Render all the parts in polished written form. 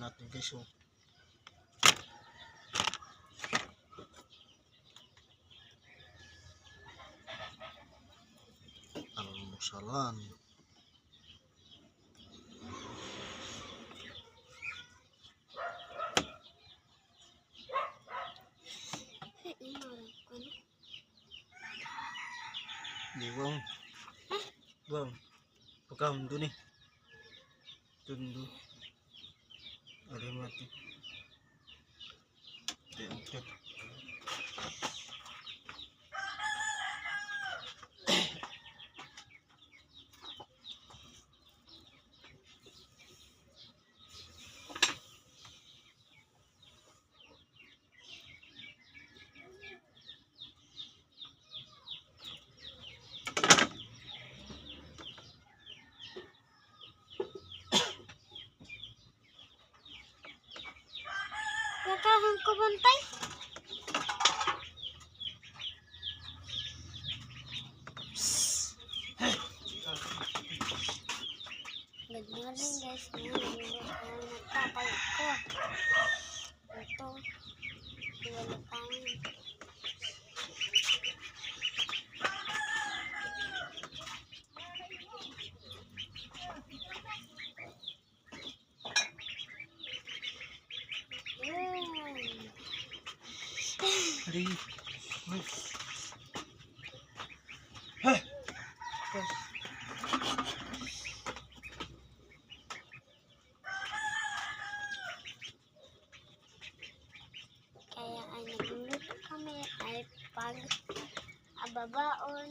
natin guys. Oh. Almusalan. Di bang. Bang. Pagkam doon eh. Tundo. Ada mati. Oke. Nakahan ko bantay. Good morning guys. Ngayon nagtatay ko. Ito. Iwalakanin. Hari. Kaya ay nagluluto kami ay pag ababaon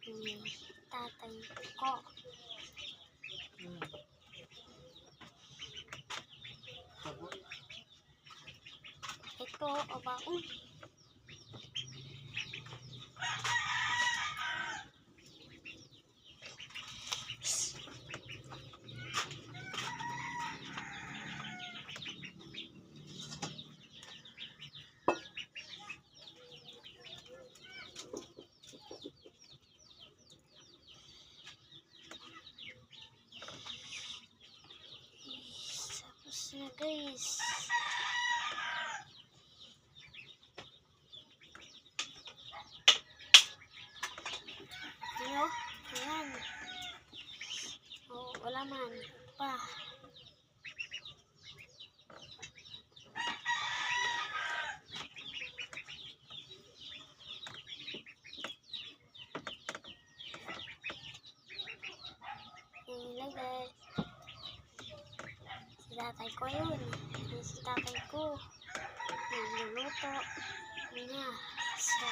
ni tatay ko. Ito abaon. Tapos na guys. Ano? Ayan. Oh, wala man. Pa. Ilagay. Si tatay ko yun. Si tatay ko. Nagluluto niya sa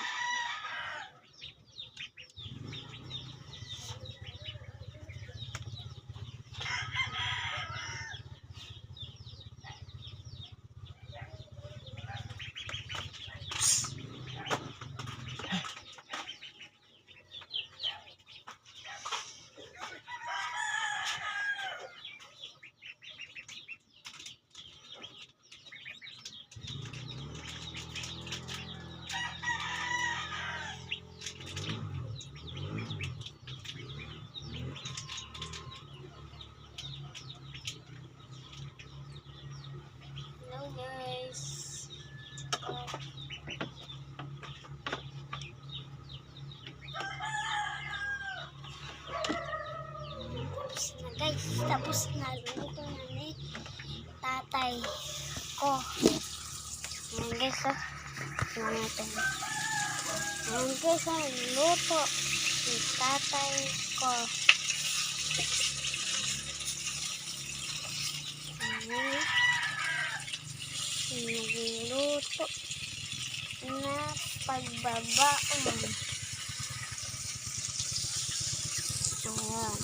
guys. Tapos na luto na ni tatay ko. Ayan guys, tingnan natin. Ayan guys, luto ni tatay ko. Ayan. Nagluto na pagbabaon. Ayan.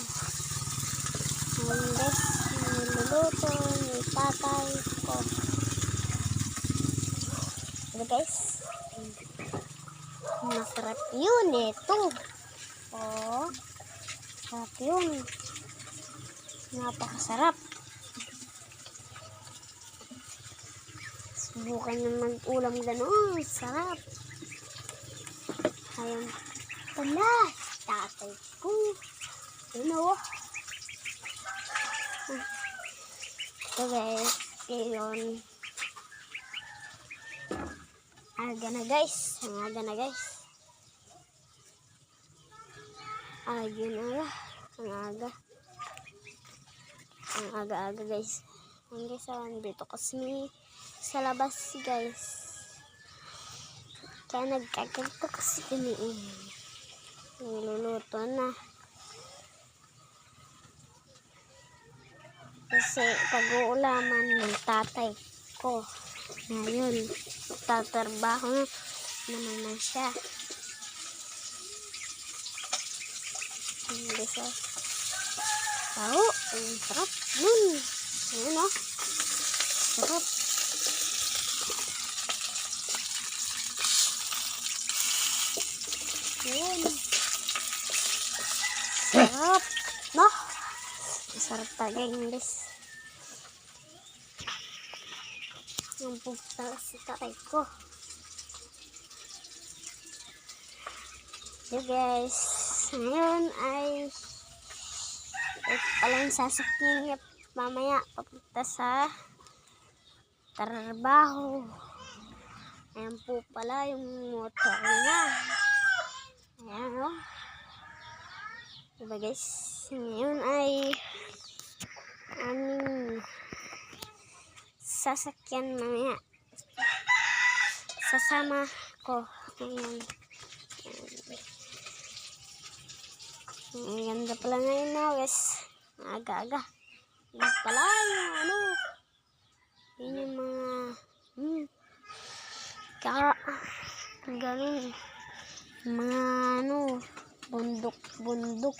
Ayan guys, niluluto ni tatay ko. Ayan guys. Masarap yun ito. Oh, sarap yun. Napakasarap. Subukan naman ulam gano'n. Sarap. Ayan pala. Tatay ko. Ano? Ito guys. Ngayon, aga na guys. Ang aga na guys. Aga na. Ang aga. Ang aga-aga guys. Ang guys, dito kasi sa labas guys. Kaya nagkaganto kasi kami. Niluluto na. Kasi pag-uulaman ng tatay ko. Ngayon, tatrabaho naman na siya. Hindi siya. Tao, ang sarap. Ayun o. Sarap. Ayun. Sarap. No? Sarap talaga guys. Yung pupunta si tatay ko. So guys, ngayon ay ito pala yung sasakyan niya mamaya papunta sa trabaho. Ayan po pala yung motor niya. Ayan o. Diba guys, ngayon ay aming sasakyan mamaya. Sasama ko. Ayan. Ang ganda pala ngayon na guys. Aga-aga. Yun pala yung ano. Yun yung mga ganun. Mga bundok-bundok.